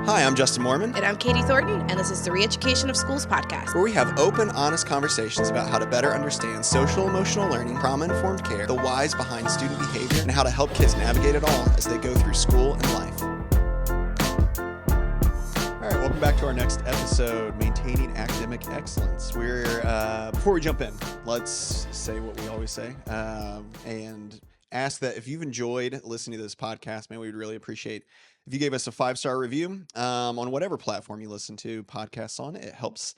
Hi, I'm Justin Moorman. And I'm Katie Thornton, and this is the Re-Education of Schools podcast, where we have open, honest conversations about how to better understand social emotional learning, trauma-informed care, the whys behind student behavior, and how to help kids navigate it all as they go through school and life. All right, welcome back to our next episode, Maintaining Academic Excellence. Before we jump in, let's say what we always say, and ask that if you've enjoyed listening to this podcast, man, we'd really appreciate if you gave us a 5-star review on whatever platform you listen to podcasts on. It helps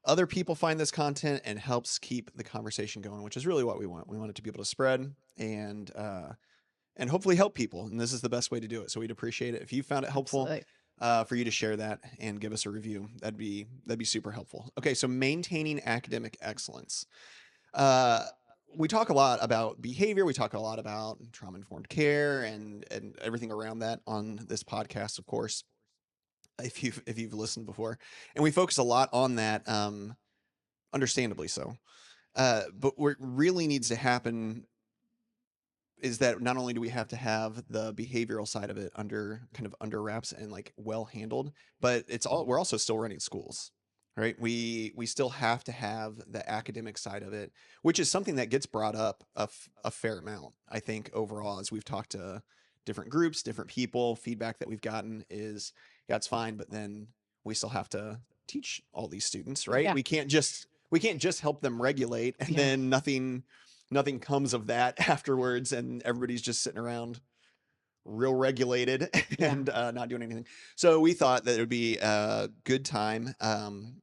other people find this content and helps keep the conversation going, which is really what we want. We want it to be able to spread and hopefully help people. And this is the best way to do it. So we'd appreciate it if you found it helpful for you to share that and give us a review. That'd be super helpful. Okay, so maintaining academic excellence. We talk a lot about behavior. We talk a lot about trauma-informed care and everything around that on this podcast, of course, if you've listened before. And we focus a lot on that, understandably so. But what really needs to happen is that not only do we have to have the behavioral side of it under wraps and like well handled, but we're also still running schools. Right. We still have to have the academic side of it, which is something that gets brought up a fair amount, I think, overall, as we've talked to different groups, different people. Feedback that we've gotten is, yeah, it's fine, but then we still have to teach all these students, right? Yeah. We can't just help them regulate and then nothing comes of that afterwards, and everybody's just sitting around real regulated and not doing anything. So we thought that it would be a good time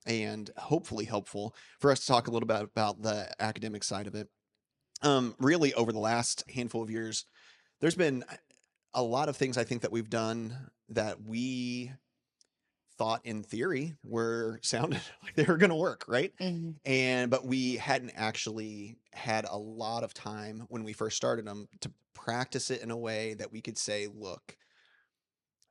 and hopefully helpful for us to talk a little bit about the academic side of it. Really, over the last handful of years, there's been a lot of things I think that we've done that we thought in theory sounded like they were going to work, right? Mm-hmm. But we hadn't actually had a lot of time when we first started them to practice it in a way that we could say, look,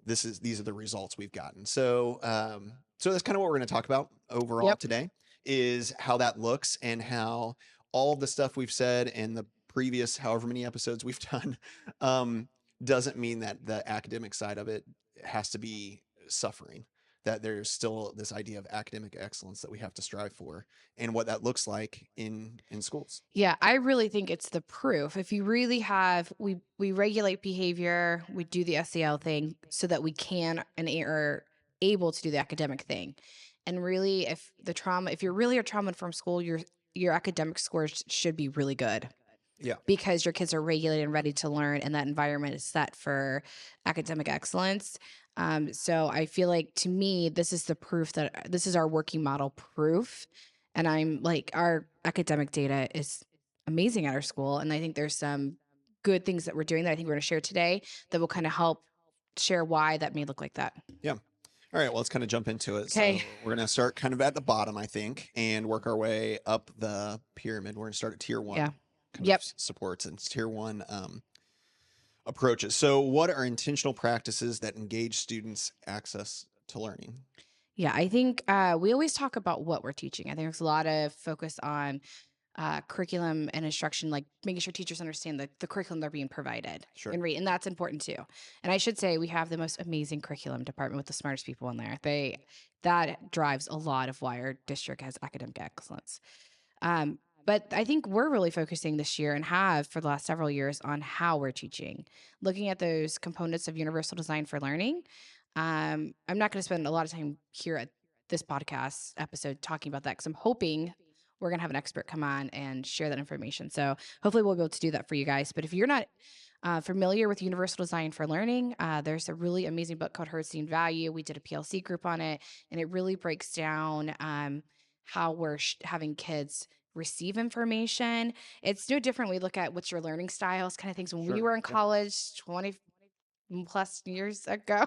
these are the results we've gotten. So that's kind of what we're going to talk about overall today, is how that looks and how all the stuff we've said in the previous however many episodes we've done doesn't mean that the academic side of it has to be suffering. That there's still this idea of academic excellence that we have to strive for, and what that looks like in schools. Yeah, I really think it's the proof. If you really have, we regulate behavior, we do the SEL thing so that we can and are able to do the academic thing. And really, if you're really a trauma-informed school, your academic scores should be really good. Yeah. Because your kids are regulated and ready to learn, and that environment is set for academic excellence. So I feel like, to me, this is the proof that this is our working model proof. And I'm like, our academic data is amazing at our school. And I think there's some good things that we're doing that I think we're going to share today that will kind of help share why that may look like that. Yeah. All right, well, let's kind of jump into it. Okay. So we're going to start kind of at the bottom, I think, and work our way up the pyramid. We're going to start at tier 1. Yeah. Supports and tier 1 approaches. So what are intentional practices that engage students' access to learning? Yeah, I think we always talk about what we're teaching. I think there's a lot of focus on curriculum and instruction, like making sure teachers understand the curriculum they're being provided. Sure. And that's important too. And I should say we have the most amazing curriculum department with the smartest people in there. That drives a lot of why our district has academic excellence. But I think we're really focusing this year, and have for the last several years, on how we're teaching, looking at those components of universal design for learning. I'm not going to spend a lot of time here at this podcast episode talking about that, because I'm hoping we're going to have an expert come on and share that information. So hopefully we'll be able to do that for you guys. But if you're not familiar with universal design for learning, there's a really amazing book called Herdstein Value. We did a PLC group on it, and it really breaks down how we're having kids receive information. It's no different. We look at what's your learning styles, kind of things. When we were in college 20 plus years ago.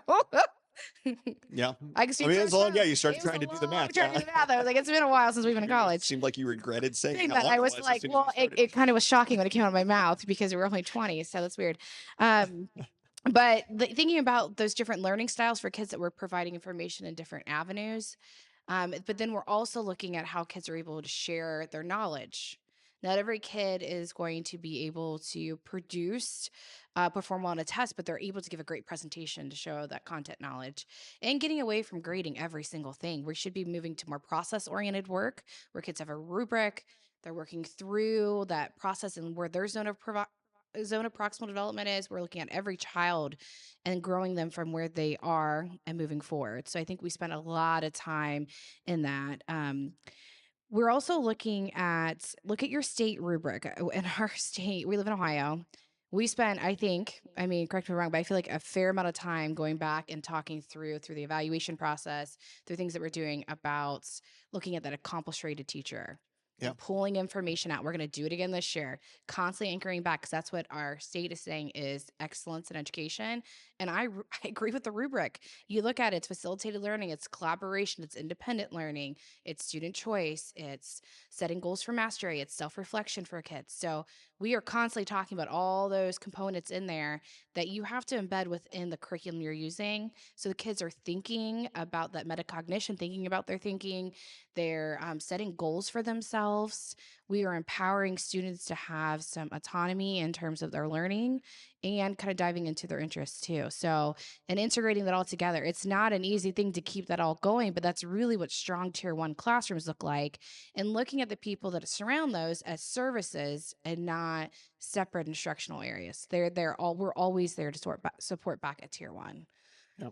Yeah. I mean, it's long. Yeah, you started trying to do the math. I was like, it's been a while since we've been in college. It seemed like you regretted saying that. I was like, well, it kind of was shocking when it came out of my mouth, because we were only 20, so that's weird. But thinking about those different learning styles for kids that we're providing information in different avenues. But then we're also looking at how kids are able to share their knowledge. Not every kid is going to be able to perform well on a test, but they're able to give a great presentation to show that content knowledge and getting away from grading every single thing. We should be moving to more process oriented work where kids have a rubric, they're working through that process and where their zone of proximal development is. We're looking at every child and growing them from where they are and moving forward. So I think we spend a lot of time in that. We're also look at your state rubric. In our state, we live in Ohio. We spend, I mean, correct me if I'm wrong, but I feel like a fair amount of time going back and talking through the evaluation process, through things that we're doing about looking at that accomplished rated teacher Yeah. and pulling information out. We're going to do it again this year, constantly anchoring back because that's what our state is saying is excellence in education. And I agree with the rubric. You look at it, it's facilitated learning, it's collaboration, it's independent learning, it's student choice, it's setting goals for mastery, it's self-reflection for kids. So we are constantly talking about all those components in there that you have to embed within the curriculum you're using. So the kids are thinking about that metacognition, thinking about their thinking, they're setting goals for themselves. We are empowering students to have some autonomy in terms of their learning and kind of diving into their interests too. So, and integrating that all together. It's not an easy thing to keep that all going, but that's really what strong tier one classrooms look like. And looking at the people that surround those as services and not separate instructional areas. We're always there to support back at tier one. Yeah.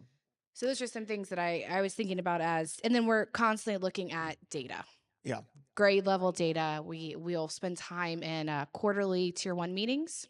So those are some things that I was thinking about and then we're constantly looking at data, Yeah. grade level data. We'll spend time in quarterly tier one meetings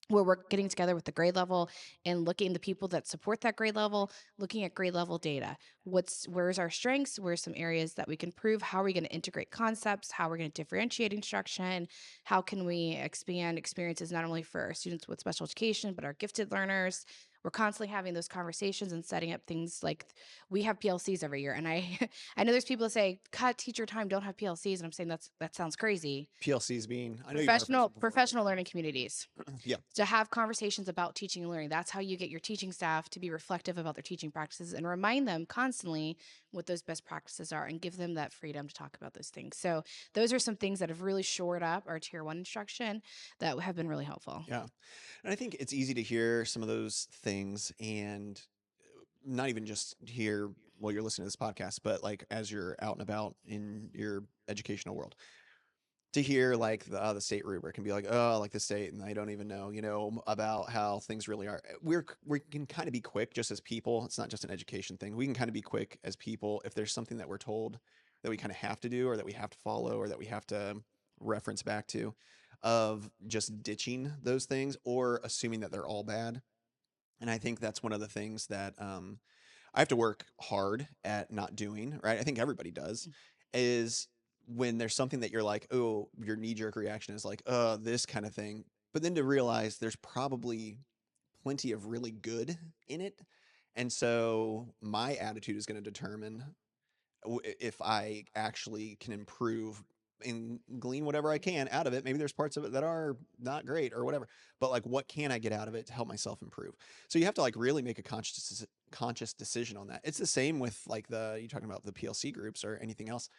where we're getting together with the grade level and looking at the people that support that grade level, looking at grade level data. Where's our strengths? Where's some areas that we can improve? How are we going to integrate concepts? How we're going to differentiate instruction? How can we expand experiences not only for our students with special education, but our gifted learners? We're constantly having those conversations and setting up things like we have PLCs every year. And I I know there's people that say, cut teacher time, don't have PLCs. And I'm saying that sounds crazy. PLCs being, I know you've referenced Professional it before. professional learning communities Yeah. to have conversations about teaching and learning. That's how you get your teaching staff to be reflective about their teaching practices and remind them constantly what those best practices are and give them that freedom to talk about those things. So those are some things that have really shored up our tier one instruction that have been really helpful. Yeah. And I think it's easy to hear some of those things and not even just hear while you're listening to this podcast, but like as you're out and about in your educational world. To hear like the state rubric and be like, oh, like the state, and I don't even know, about how things really are. We can kind of be quick just as people. It's not just an education thing. We can kind of be quick as people if there's something that we're told that we kind of have to do, or that we have to follow, or that we have to reference back to, of just ditching those things or assuming that they're all bad. And I think that's one of the things that I have to work hard at not doing, right? I think everybody does, is when there's something that you're like, oh, your knee jerk reaction is like, oh, this kind of thing. But then to realize there's probably plenty of really good in it. And so my attitude is going to determine if I actually can improve and glean whatever I can out of it. Maybe there's parts of it that are not great or whatever, but like, what can I get out of it to help myself improve? So you have to like really make a conscious decision on that. It's the same with like you're talking about the PLC groups or anything else.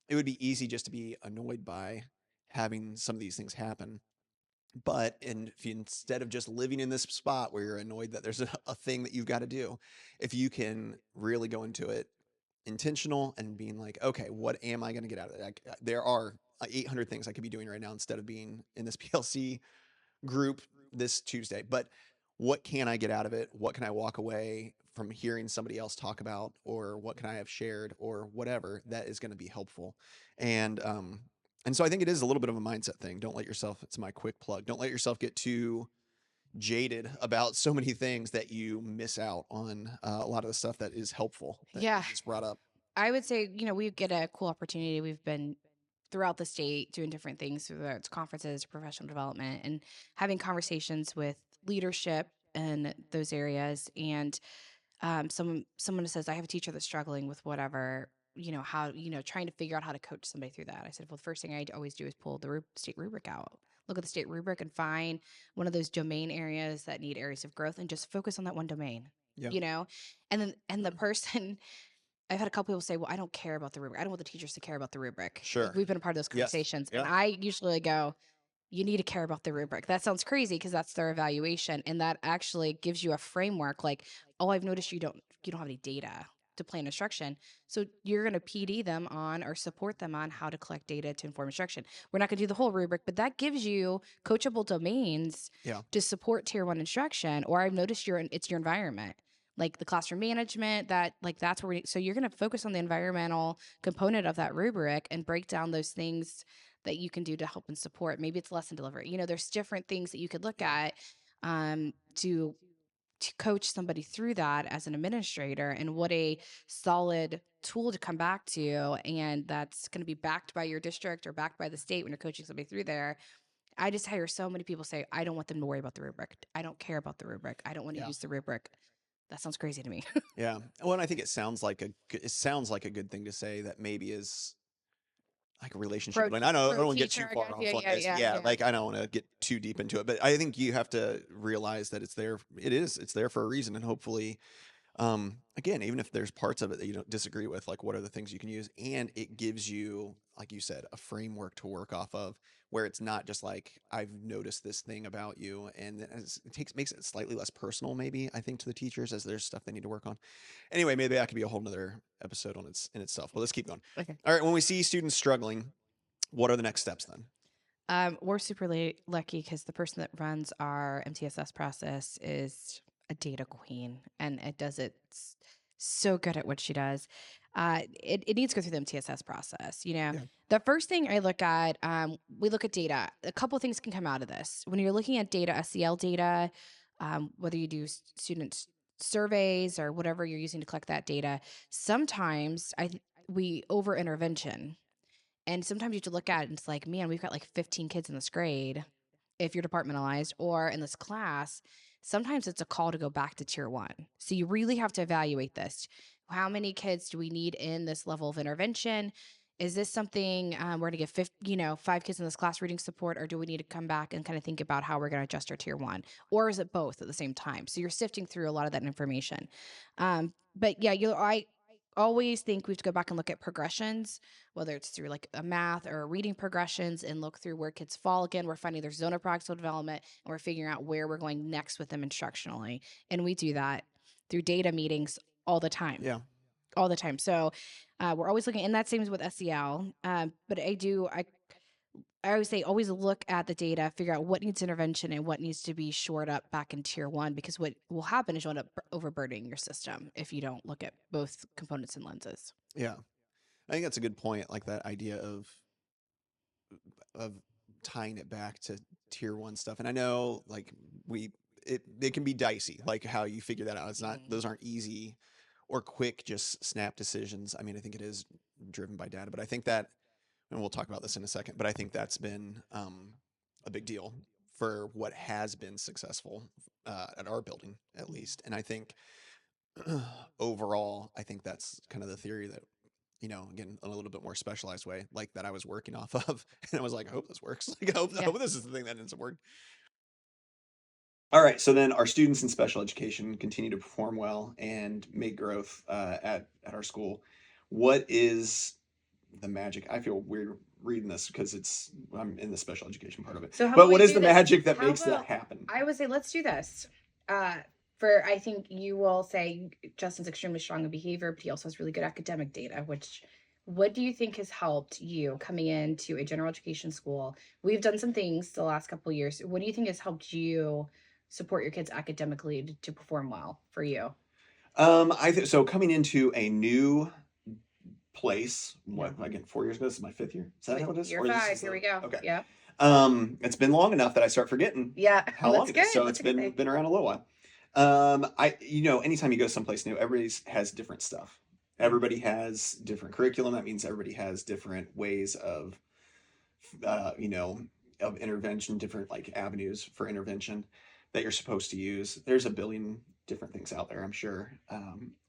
It would be easy just to be annoyed by having some of these things happen. But if you, instead of just living in this spot where you're annoyed that there's a thing that you've got to do, if you can really go into it intentional and being like, okay, what am I going to get out of it? There are 800 things I could be doing right now instead of being in this PLC group this Tuesday. But what can I get out of it? What can I walk away from hearing somebody else talk about, or what can I have shared, or whatever that is going to be helpful? And so I think it is a little bit of a mindset thing. Don't let yourself, it's my quick plug, don't let yourself get too jaded about so many things that you miss out on a lot of the stuff that is helpful that Yeah. you just brought up. I would say, we get a cool opportunity. We've been throughout the state doing different things, whether it's conferences, professional development, and having conversations with leadership in those areas. And someone says, I have a teacher that's struggling with whatever, how, trying to figure out how to coach somebody through that. I said, well, the first thing I always do is pull the state rubric out. Look at the state rubric and find one of those domain areas that need areas of growth and just focus on that one domain. Yeah. And then the person I've had a couple people say, well, I don't care about the rubric. I don't want the teachers to care about the rubric. Sure. We've been a part of those Yes. conversations. And Yeah. I usually go, you need to care about the rubric. That sounds crazy because that's their evaluation. And that actually gives you a framework like, oh, I've noticed you don't have any data to plan instruction. So you're going to PD them on or support them on how to collect data to inform instruction. We're not going to do the whole rubric, but that gives you coachable domains Yeah. to support tier one instruction. Or I've noticed it's your environment, like the classroom management, that's where so you're going to focus on the environmental component of that rubric and break down those things that you can do to help and support. Maybe it's lesson delivery. There's different things that you could look at to coach somebody through that as an administrator, and what a solid tool to come back to. And that's going to be backed by your district or backed by the state when you're coaching somebody through there. I just hear so many people say, I don't want them to worry about the rubric. I don't care about the rubric. I don't want to Yeah. use the rubric. That sounds crazy to me. Yeah. Well, and I think it sounds like a good thing to say that maybe is like a relationship. Pro, And I don't pro want to get teacher, too I far guess. off Yeah, on yeah, this. yeah, Yeah, yeah. like I don't want to get too deep into it, but I think you have to realize that it's there. It's there for a reason, and hopefully, again, even if there's parts of it that you don't disagree with, like what are the things you can use, and it gives you, like you said, a framework to work off of, where it's not just like I've noticed this thing about you, and makes it slightly less personal, maybe I think to the teachers as there's stuff they need to work on. Anyway, maybe that could be a whole nother episode in itself. But let's keep going. Okay. All right, when we see students struggling, what are the next steps then? We're super lucky because the person that runs our MTSS process is a data queen, and it does it so good at what she does. It needs to go through the MTSS process. Yeah. The first thing I look at, we look at data. A couple of things can come out of this. When you're looking at data, SEL data, whether you do student surveys or whatever you're using to collect that data, sometimes we over intervention. And sometimes you have to look at it and it's like, man, we've got like 15 kids in this grade if you're departmentalized, or in this class. Sometimes it's a call to go back to tier one. So you really have to evaluate this. How many kids do we need in this level of intervention? Is this something we're going to give 5 kids in this class reading support, or do we need to come back and kind of think about how we're going to adjust our tier one? Or is it both at the same time? So you're sifting through a lot of that information. But yeah, I always think we have to go back and look at progressions, whether it's through like a math or reading progressions, and look through where kids fall. Again, we're finding their zone of practical development, and we're figuring out where we're going next with them instructionally. And we do that through data meetings all the time. Yeah. All the time. So we're always looking, and that same with SEL. But I always say, always look at the data, figure out what needs intervention and what needs to be shored up back in tier one, because what will happen is you'll end up overburdening your system if you don't look at both components and lenses. Yeah. I think that's a good point. Like that idea of tying it back to tier one stuff. And I know like it can be dicey, like how you figure that out. It's not, those aren't easy or quick, just snap decisions. I mean, I think it is driven by data, but I think that, and we'll talk about this in a second, but I think that's been a big deal for what has been successful at our building, at least. And I think overall, I think that's kind of the theory that, again, in a little bit more specialized way, like that I was working off of. And I was like, I hope this works. Like, I hope this is the thing that ends up working. All right. So then our students in special education continue to perform well and make growth at our school. What is the magic? I feel weird reading this because I'm in the special education part of it. So but what is the magic that makes that happen? I would say, let's do this. I think you will say Justin's extremely strong in behavior, but he also has really good academic data. What do you think has helped you coming into a general education school? We've done some things the last couple of years. What do you think has helped you support your kids academically to perform well for you? So coming into a new place, again, 4 years ago, this is my 5th year. Is that how it is? Year 5, here we go. Okay. Yeah. It's been long enough that I start forgetting how long it is. So it's been around a little while. Anytime you go someplace new, everybody has different stuff. Everybody has different curriculum. That means everybody has different ways of intervention, different like avenues for intervention that you're supposed to use. There's a billion different things out there, I'm sure.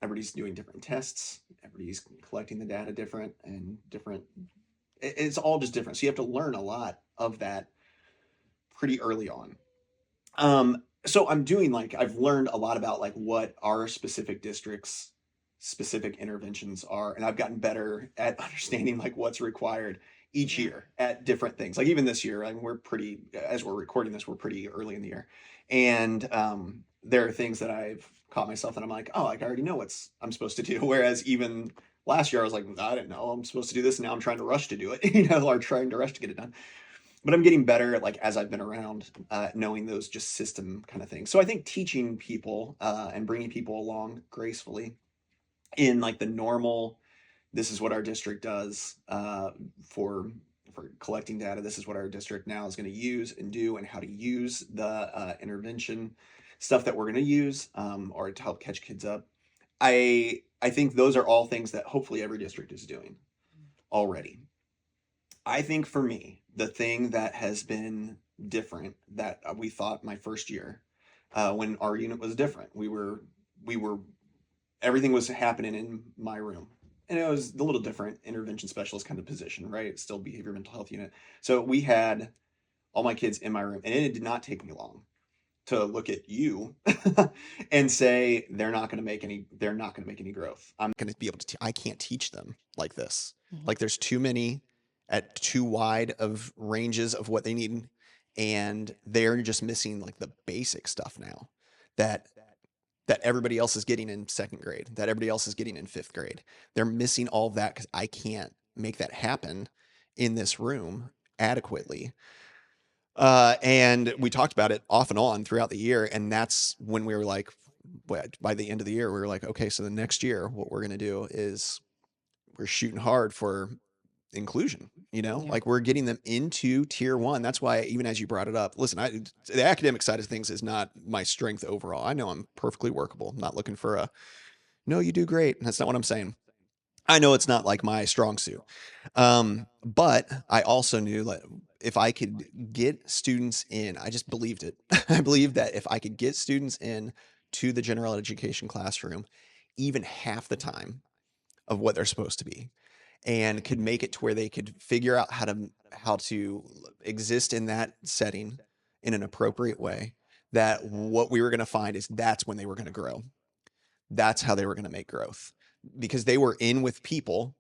Everybody's doing different tests. Everybody's collecting the data different and different. It's all just different. So you have to learn a lot of that pretty early on. So I've learned a lot about like what our specific district's specific interventions are, and I've gotten better at understanding like what's required each Yeah. year at different things. Like even this year, I mean, we're pretty, as we're recording this, we're pretty early in the year, and there are things that I've caught myself that I'm like, oh, like I already know what's I'm supposed to do. Whereas even last year, I was like, I didn't know I'm supposed to do this, and now I'm trying to rush to do it, or trying to rush to get it done. But I'm getting better, like as I've been around, knowing those just system kind of things. So I think teaching people and bringing people along gracefully in like the normal, this is what our district does for collecting data. This is what our district now is going to use and do, and how to use the intervention stuff that we're going to use, or to help catch kids up. I think those are all things that hopefully every district is doing already. I think for me, the thing that has been different that we thought my first year, when our unit was different, we were everything was happening in my room, and it was a little different intervention specialist kind of position, right? It's still behavior mental health unit. So we had all my kids in my room, and it did not take me long to look at you and say they're not going to make any growth. I'm going to be able to I can't teach them like this. Mhm. Like there's too many at too wide of ranges of what they need, and they're just missing like the basic stuff now that everybody else is getting in second grade, that everybody else is getting in fifth grade. They're missing all of that because I can't make that happen in this room adequately. And we talked about it off and on throughout the year. And that's when we were like, by the end of the year, we were like, okay, so the next year, what we're going to do is we're shooting hard for inclusion, Yeah. like we're getting them into tier one. That's why, even as you brought it up, listen, the academic side of things is not my strength overall. I know I'm perfectly workable. I'm not looking for no, you do great. That's not what I'm saying. I know it's not like my strong suit. But I also knew that if I could get students in, I just believed it. I believed that if I could get students in to the general education classroom, even half the time of what they're supposed to be, and could make it to where they could figure out how to exist in that setting in an appropriate way, that what we were going to find is that's when they were going to grow. That's how they were going to make growth, because they were in with people,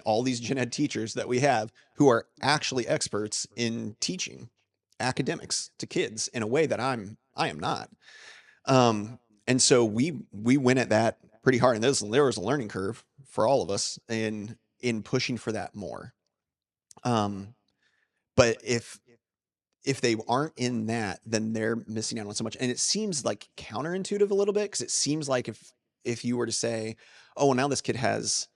all these gen ed teachers that we have who are actually experts in teaching academics to kids in a way that I am not. And so we went at that pretty hard, and there was a learning curve for all of us in pushing for that more. But if they aren't in that, then they're missing out on so much. And it seems like counterintuitive a little bit, because it seems like if you were to say, oh, well, now this kid has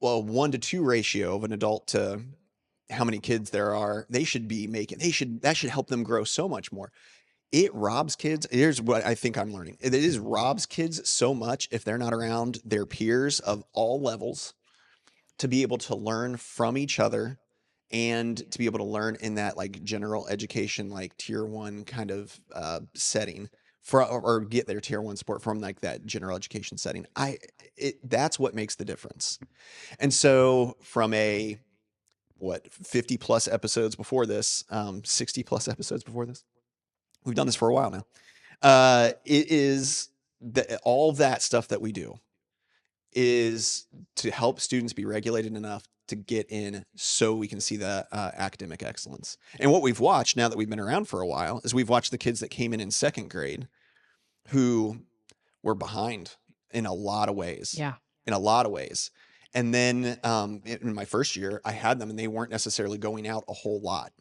a 1-to-2 ratio of an adult to how many kids there are, that should help them grow so much more. It robs kids. Here's what I think I'm learning. It is robs kids so much if they're not around their peers of all levels to be able to learn from each other, and to be able to learn in that like general education, like tier one kind of setting, or get their tier one support from like that general education setting. That's what makes the difference. And so from 50 plus episodes before this, 60 plus episodes before this, we've done this for a while now. It is all that stuff that we do is to help students be regulated enough to get in, so we can see the academic excellence. And what we've watched now that we've been around for a while is we've watched the kids that came in second grade who were behind in a lot of ways. Yeah. In a lot of ways. And then in my first year, I had them and they weren't necessarily going out a whole lot.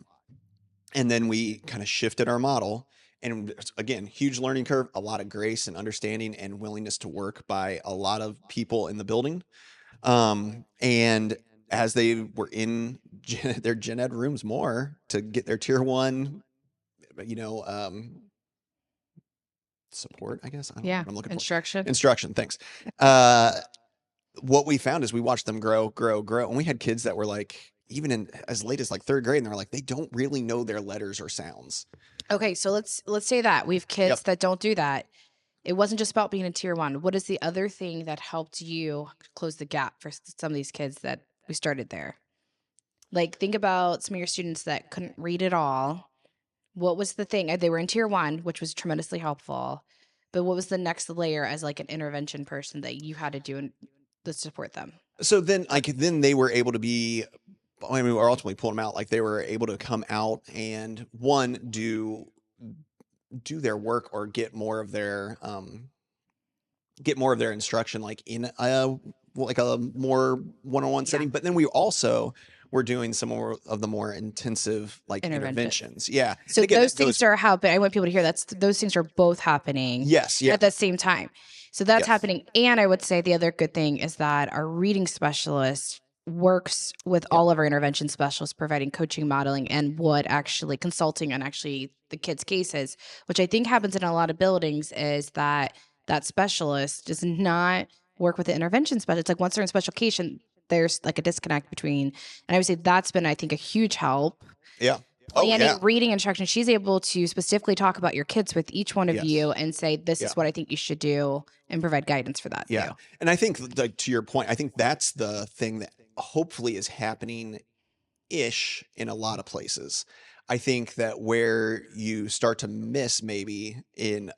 And then we kind of shifted our model. And again, huge learning curve, a lot of grace and understanding and willingness to work by a lot of people in the building. And as they were in their gen ed rooms more to get their tier one, support, I guess. I don't know Yeah. what I'm looking Instruction. for. Instruction. Thanks. What we found is we watched them grow. And we had kids that were like, even in as late as like third grade, and they're like, they don't really know their letters or sounds. Okay, so let's say that we have kids that don't do that. It wasn't just about being in tier one. What is the other thing that helped you close the gap for some of these kids that we started there? Like, think about some of your students that couldn't read at all. What was the thing? They were in tier one, which was tremendously helpful. But what was the next layer as like an intervention person that you had to do to support them? So then, then they were able to be. I mean, we were ultimately pulling them out. Like they were able to come out and one do their work or get more of their instruction like in a more one-on-one Yeah. setting. But then we also were doing some more of the more intensive like Intervention. interventions. Yeah. So And again, those that things goes, are happening. I want people to hear those things are both happening yes, yeah, at the same time. So that's yes, happening. And I would say the other good thing is that our reading specialist works with yeah, all of our intervention specialists, providing coaching, modeling, and what actually consulting on actually the kids' cases, which I think happens in a lot of buildings is that that specialist does not work with the intervention specialist. It's like once they're in special education, there's like a disconnect between, and I would say that's been, I think, a huge help yeah. Oh, yeah. planning, reading instructions. She's able to specifically talk about your kids with each one of you Yes. and say, this Yeah. is what I think you should do and provide guidance for that Yeah. too. And I think, like, to your point, I think that's the thing that hopefully is happening ish in a lot of places. I think that where you start to miss maybe in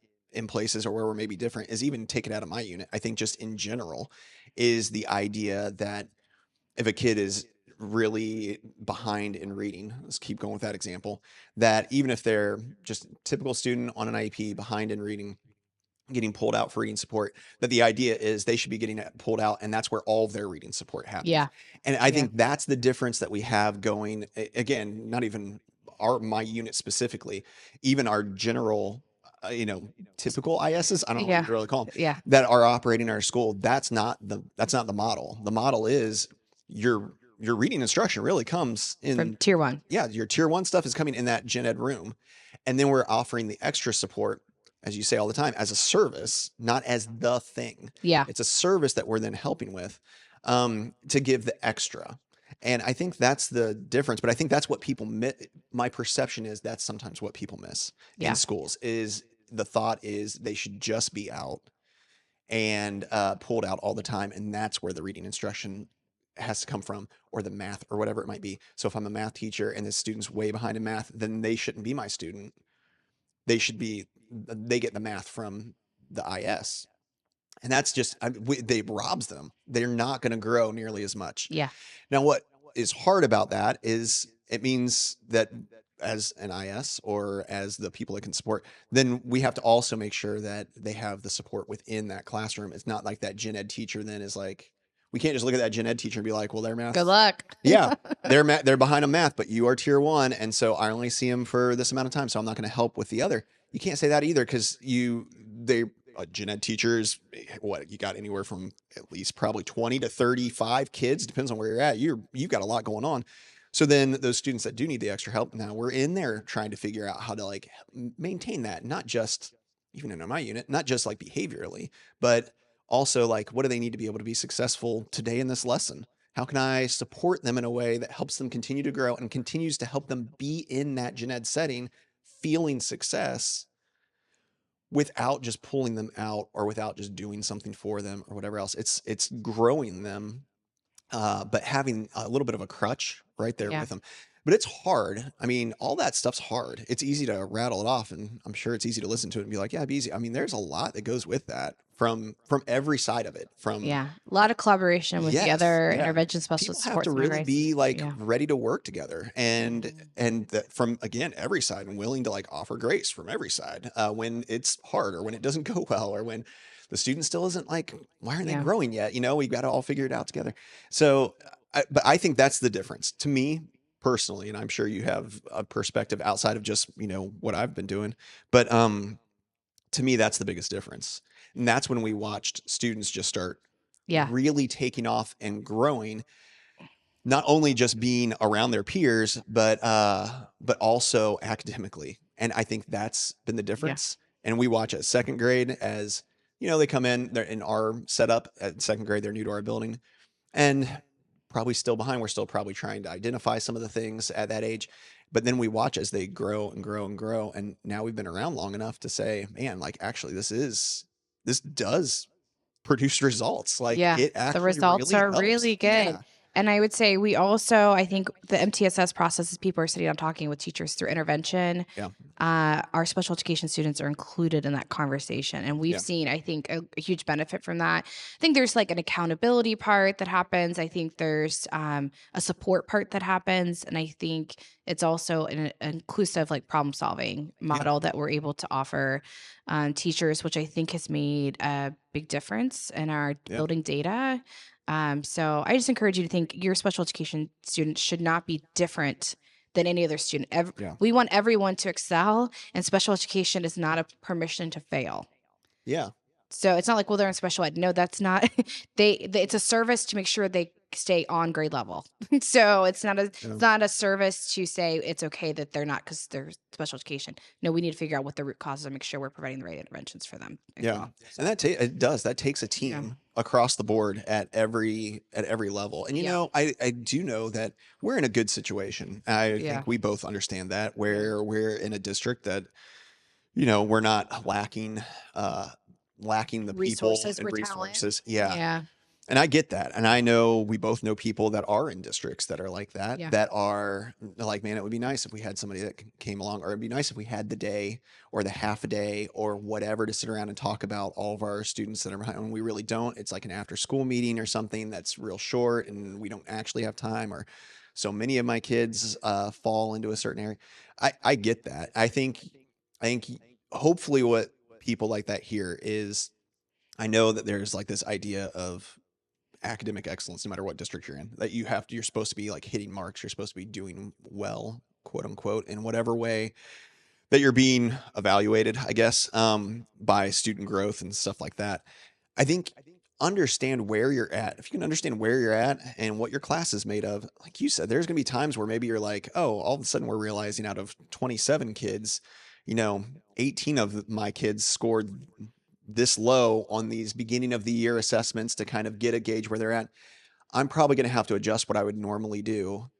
places or where we're maybe different is even take it out of my unit. I think just in general is the idea that if a kid is really behind in reading, let's keep going with that example, that even if they're just a typical student on an IEP behind in reading, getting pulled out for reading support, that the idea is they should be getting pulled out and that's where all of their reading support happens. Yeah. And I Yeah. think that's the difference that we have going, again, not even my unit specifically, even our general, typical ISs, I don't know what Yeah. you really call them, Yeah. that are operating in our school. That's not the model. The model is your reading instruction really comes From in, tier one. yeah, your tier one stuff is coming in that gen ed room. And then we're offering the extra support, as you say all the time, as a service, not as the thing. Yeah. It's a service that we're then helping with, to give the extra. And I think that's the difference. But I think that's what people miss. My perception is that's sometimes what people miss in Yeah. schools is the thought is they should just be out and pulled out all the time. And that's where the reading instruction has to come from, or the math, or whatever it might be. So if I'm a math teacher and the student's way behind in math, then they shouldn't be my student. They get the math from the IS. And that's just, they robs them. They're not going to grow nearly as much. Yeah. Now, what is hard about that is it means that as an IS or as the people that can support, then we have to also make sure that they have the support within that classroom. It's not like that gen ed teacher then is like, we can't just look at that gen ed teacher and be like, well, their math. Good luck. Yeah, they're behind on math, but you are tier one, and so I only see them for this amount of time, so I'm not going to help with the other. You can't say that either because gen ed teachers, what you got anywhere from at least probably 20 to 35 kids, depends on where you're at. You've got a lot going on. So then those students that do need the extra help, now we're in there trying to figure out how to like maintain that, not just even in my unit, not just like behaviorally, but also like what do they need to be able to be successful today in this lesson? How can I support them in a way that helps them continue to grow and continues to help them be in that gen ed setting, feeling success without just pulling them out or without just doing something for them or whatever else. It's growing them, but having a little bit of a crutch right there Yeah. with them. But it's hard. I mean, all that stuff's hard. It's easy to rattle it off, and I'm sure it's easy to listen to it and be like, "Yeah, it'd be easy." I mean, there's a lot that goes with that from every side of it. From Yeah. A lot of collaboration with the yes, other yeah. intervention People specialists, have support to really be like Yeah. ready to work together and that from again every side and willing to like offer grace from every side when it's hard or when it doesn't go well or when the student still isn't like why aren't they Yeah. growing yet? We've got to all figure it out together. So, but I think that's the difference to me personally, and I'm sure you have a perspective outside of just what I've been doing, but to me that's the biggest difference, and that's when we watched students just start Yeah. really taking off and growing, not only just being around their peers, but also academically. And I think that's been the Yeah. difference. And we watch at second grade as, they come in, they're in our setup at second grade, they're new to our building and probably still behind. We're still probably trying to identify some of the things at that age. But then we watch as they grow and grow and grow. And now we've been around long enough to say, man, like actually this does produce results. Like Yeah. it The actually results really are helps. really good. Yeah. And I would say we also, I think the MTSS process is people are sitting down talking with teachers through intervention. Yeah. Our special education students are included in that conversation. And we've Yeah. seen, I think, a huge benefit from that. I think there's like an accountability part that happens. I think there's a support part that happens. And I think it's also an inclusive like problem solving model that we're able to offer teachers, which I think has made a big difference in our building data. So I just encourage you to think your special education students should not be different than any other student. Yeah. We want everyone to excel, and special education is not a permission to fail. Yeah. So it's not like, well, they're in special ed. No, that's not. It's a service to make sure they stay on grade level. So it's not a service to say it's okay that they're not because they're special education. No, we need to figure out what the root causes and make sure we're providing the right interventions for them. Yeah. And that takes a team across the board at every level. And you know, I do know that we're in a good situation. I think we both understand that, where we're in a district that, you know, we're not lacking the Resources, people and we're talent. resources. Yeah. And I get that. And I know we both know people that are in districts that are like that, that are like, man, it would be nice if we had somebody that came along, or it'd be nice if we had the day or the half a day or whatever to sit around and talk about all of our students that are behind. When we really don't. It's like an after school meeting or something that's real short and we don't actually have time, or so many of my kids fall into a certain area. I get that. I think hopefully what people like that hear is, I know that there's like this idea of academic excellence, no matter what district you're in, that you're supposed to be like hitting marks. You're supposed to be doing well, quote unquote, in whatever way that you're being evaluated, I guess, by student growth and stuff like that. I think understand where you're at. If you can understand where you're at and what your class is made of, like you said, there's going to be times where maybe you're like, oh, all of a sudden we're realizing out of 27 kids, you know, 18 of my kids scored this low on these beginning of the year assessments to kind of get a gauge where they're at. I'm probably going to have to adjust what I would normally do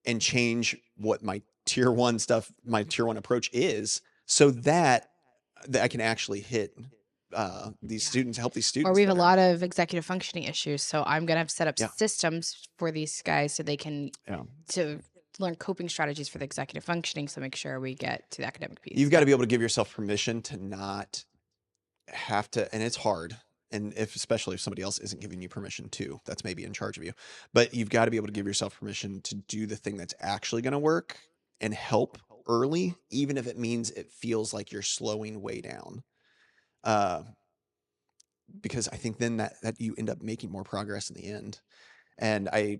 and change what my tier one approach is, so that I can actually hit these students, help these students. Or we have a lot of executive functioning issues. So I'm going to have set up systems for these guys so they can to learn coping strategies for the executive functioning. So make sure we get to the academic piece. You've got to be able to give yourself permission to not have to, and it's hard. And especially if somebody else isn't giving you permission to, that's maybe in charge of you, but you've got to be able to give yourself permission to do the thing that's actually going to work and help early, even if it means it feels like you're slowing way down. Because I think then that you end up making more progress in the end. And I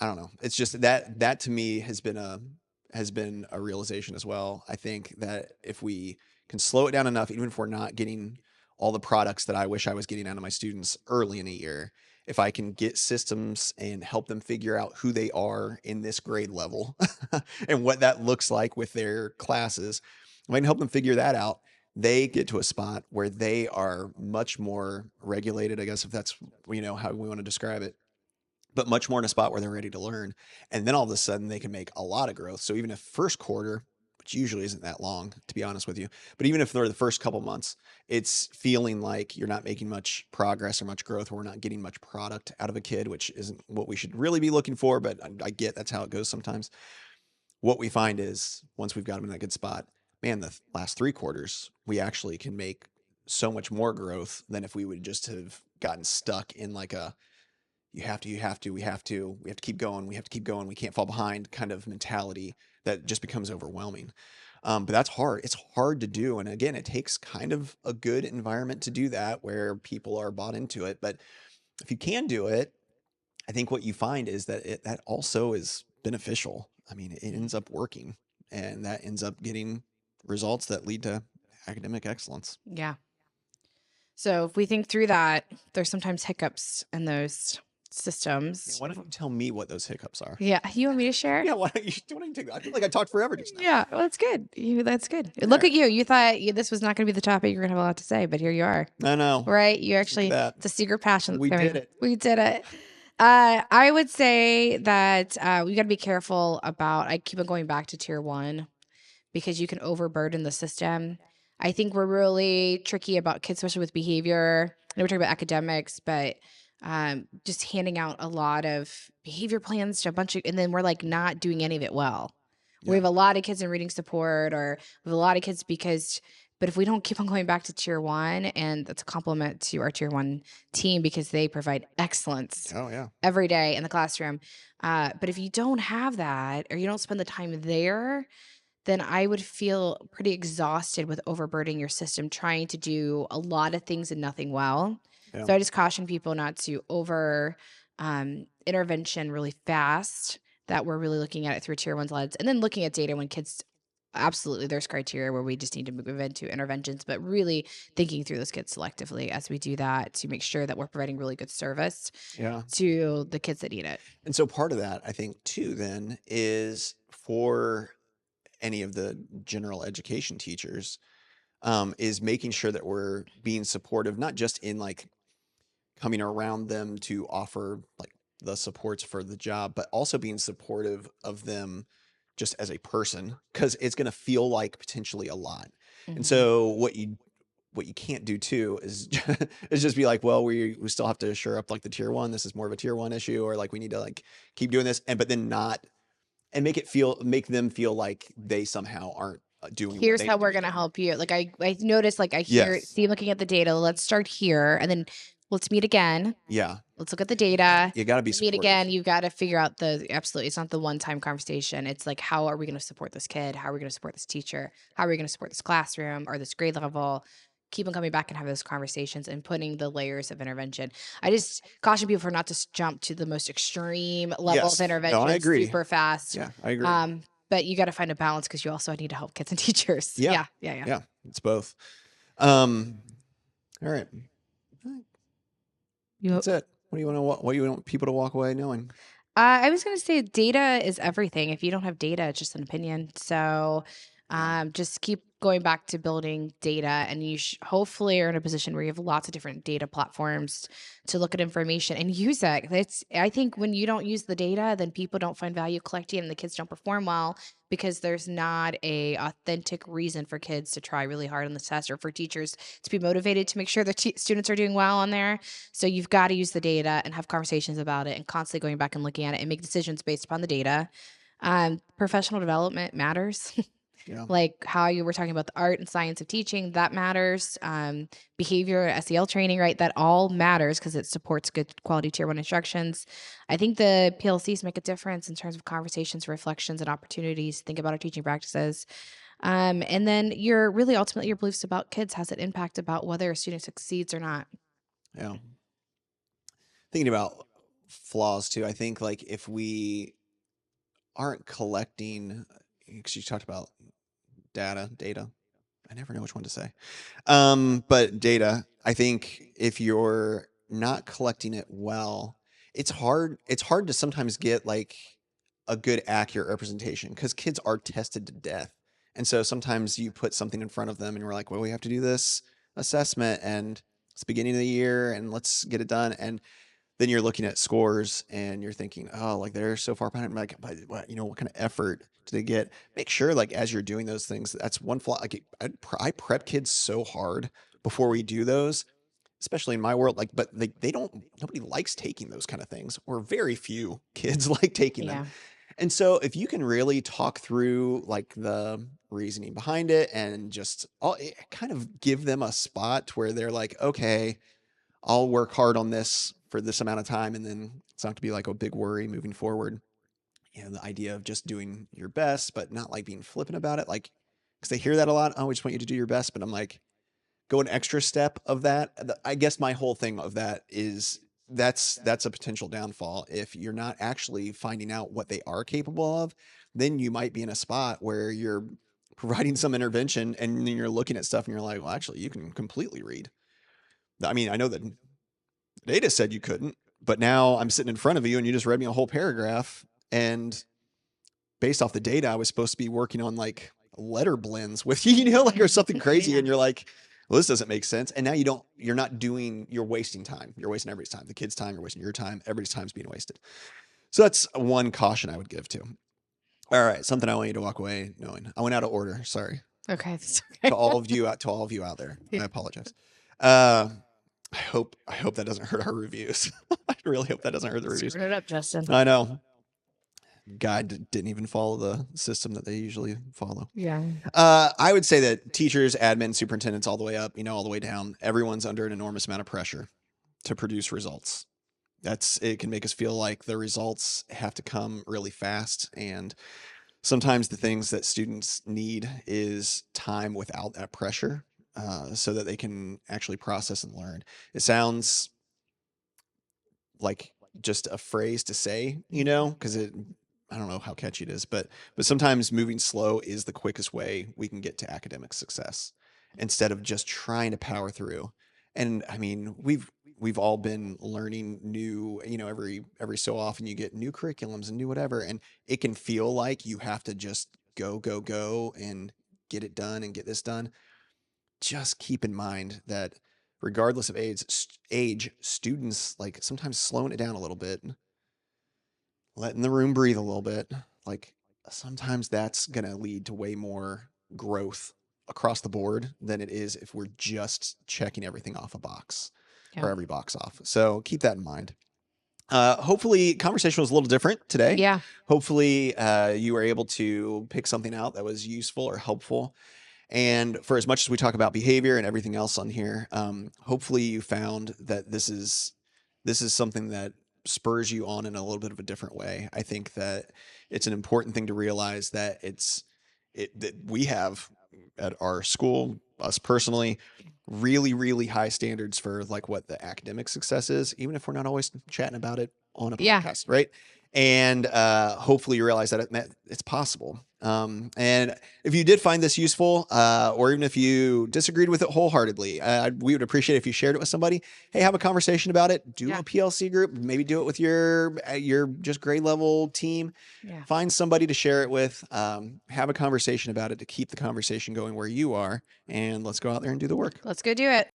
don't know. It's just that to me has been a realization as well. I think that if we can slow it down enough, even if we're not getting all the products that I wish I was getting out of my students early in a year, if I can get systems and help them figure out who they are in this grade level and what that looks like with their classes, if I can help them figure that out, they get to a spot where they are much more regulated, I guess, if that's, you know, how we want to describe it, but much more in a spot where they're ready to learn. And then all of a sudden they can make a lot of growth. So even if first quarter, which usually isn't that long, to be honest with you, but even if they're the first couple months, it's feeling like you're not making much progress or much growth, or we're not getting much product out of a kid, which isn't what we should really be looking for, but I get that's how it goes sometimes. What we find is once we've got them in that good spot, man, the last 3 quarters, we actually can make so much more growth than if we would just have gotten stuck in like a, we have to keep going, we can't fall behind kind of mentality that just becomes overwhelming. But that's hard. It's hard to do. And again, it takes kind of a good environment to do that where people are bought into it. But if you can do it, I think what you find is that that also is beneficial. I mean, it ends up working, and that ends up getting results that lead to academic excellence. Yeah. So if we think through that, there's sometimes hiccups in those systems. Yeah, why don't you tell me what those hiccups are? Yeah. You want me to share? Yeah, why don't you take that? I feel like I talked forever just now. Yeah, well, that's good. That's good. Look at you. You thought this was not going to be the topic. You're going to have a lot to say, but here you are. I know. Right? You actually, it's a secret passion. We did it. We did it. I would say that we got to be careful about, I keep on going back to tier 1 because you can overburden the system. I think we're really tricky about kids, especially with behavior. I know we're talking about academics, but just handing out a lot of behavior plans to a bunch of, and then we're like not doing any of it well. We Yeah. have a lot of kids in reading support, or we have a lot of kids but if we don't keep on going back to tier one, and that's a compliment to our tier one team because they provide excellence Oh yeah. every day in the classroom. But if you don't have that, or you don't spend the time there, then I would feel pretty exhausted with overburdening your system trying to do a lot of things and nothing well. Yeah. So I just caution people not to over intervention really fast, that we're really looking at it through tier one's lens, and then looking at data when kids, absolutely there's criteria where we just need to move into interventions, but really thinking through those kids selectively as we do that to make sure that we're providing really good service Yeah. to the kids that need it. And so part of that, I think, too, then is for any of the general education teachers, is making sure that we're being supportive, not just in like coming around them to offer like the supports for the job, but also being supportive of them just as a person, because it's going to feel like potentially a lot. And Mhm. so what you can't do too is is just be like, well, we still have to shore up like the tier one. This is more of a tier one issue, or like we need to like keep doing this, and but then not, and make them feel like they somehow aren't doing what Here's they how need to we're be gonna doing. help you. Like I noticed, like I hear, Yes. see, looking at the data. Let's start here, and then let's meet again. Yeah. Let's look at the data. You got to be Then meet supportive. again. You've got to figure out the, absolutely. It's not the one time conversation. It's like, how are we going to support this kid? How are we going to support this teacher? How are we going to support this classroom or this grade level? Keep on coming back and have those conversations and putting the layers of intervention. I just caution people for not to jump to the most extreme level of Yes. No, I intervention agree. super fast. Yeah, I agree. But you got to find a balance because you also need to help kids and teachers. Yeah. Yeah, yeah, yeah. Yeah. It's both. All right. You, That's it. What do you want to what do you want people to walk away knowing? I was going to say data is everything. If you don't have data, it's just an opinion. So Yeah. just keep going back to building data, and you hopefully are in a position where you have lots of different data platforms to look at information and use it. I think when you don't use the data, then people don't find value collecting, and the kids don't perform well because there's not a authentic reason for kids to try really hard on the test, or for teachers to be motivated to make sure the students are doing well on there. So you've got to use the data and have conversations about it, and constantly going back and looking at it and make decisions based upon the data. Professional development matters. Yeah. Like how you were talking about the art and science of teaching, that matters. Behavior, SEL training, right? That all matters because it supports good quality tier one instructions. I think the PLCs make a difference in terms of conversations, reflections, and opportunities. Think about our teaching practices. And then ultimately your beliefs about kids has an impact about whether a student succeeds or not. Yeah. Thinking about flaws too, I think like if we aren't collecting, because you talked about data. I never know which one to say. But data, I think if you're not collecting it well, it's hard to sometimes get like a good accurate representation, because kids are tested to death. And so sometimes you put something in front of them and we're like, well, we have to do this assessment, and it's the beginning of the year and let's get it done. And then you're looking at scores and you're thinking, oh, like they're so far behind. I'm like, but what, what kind of effort do they get? Make sure, like, as you're doing those things, that's one flaw. Like, I prep kids so hard before we do those, especially in my world. Like, but they don't, nobody likes taking those kind of things, or very few kids like taking them. Yeah. And so if you can really talk through like the reasoning behind it, and just kind of give them a spot where they're like, okay, I'll work hard on this for this amount of time, and then it's not to be like a big worry moving forward. The idea of just doing your best, but not like being flippant about it. Like, because they hear that a lot. Oh, we just want you to do your best. But I'm like, go an extra step of that. I guess my whole thing of that is that's a potential downfall. If you're not actually finding out what they are capable of, then you might be in a spot where you're providing some intervention and then you're looking at stuff and you're like, well, actually, you can completely read. I mean, I know that data said you couldn't, but now I'm sitting in front of you and you just read me a whole paragraph. And based off the data, I was supposed to be working on like letter blends with you, like, or something crazy. Yeah. And you're like, well, this doesn't make sense. And now you're wasting time. You're wasting everybody's time, the kid's time, you're wasting your time, everybody's time's being wasted. So that's one caution I would give to. All right. Something I want you to walk away knowing. I went out of order. Sorry. Okay. That's okay. To all of you out there. I apologize. I hope that doesn't hurt our reviews. I really hope that doesn't hurt the reviews. Screwing it up, Justin. I know. Guy didn't even follow the system that they usually follow. Yeah. I would say that teachers, admin, superintendents, all the way up, all the way down, everyone's under an enormous amount of pressure to produce results. It can make us feel like the results have to come really fast. And sometimes the things that students need is time without that pressure, so that they can actually process and learn. It sounds like just a phrase to say, because I don't know how catchy it is, but sometimes moving slow is the quickest way we can get to academic success, instead of just trying to power through. And I mean, we've all been learning new, every so often you get new curriculums and new whatever, and it can feel like you have to just go and get it done and get this done. Just keep in mind that regardless of age, students like sometimes slowing it down a little bit, letting the room breathe a little bit, like sometimes that's going to lead to way more growth across the board than it is if we're just checking everything off a box, or every box off. So keep that in mind. Hopefully conversation was a little different today. Yeah. Hopefully you were able to pick something out that was useful or helpful. And for as much as we talk about behavior and everything else on here, hopefully you found that this is something that spurs you on in a little bit of a different way. I think that it's an important thing to realize that that we have at our school, us personally, really, really high standards for like what the academic success is, even if we're not always chatting about it on a podcast, right? And hopefully you realize that it's possible. And if you did find this useful, or even if you disagreed with it wholeheartedly, we would appreciate if you shared it with somebody. Hey, have a conversation about it. Do a PLC group. Maybe do it with your just grade level team. Find somebody to share it with. Have a conversation about it to keep the conversation going where you are. And let's go out there and do the work. Let's go do it.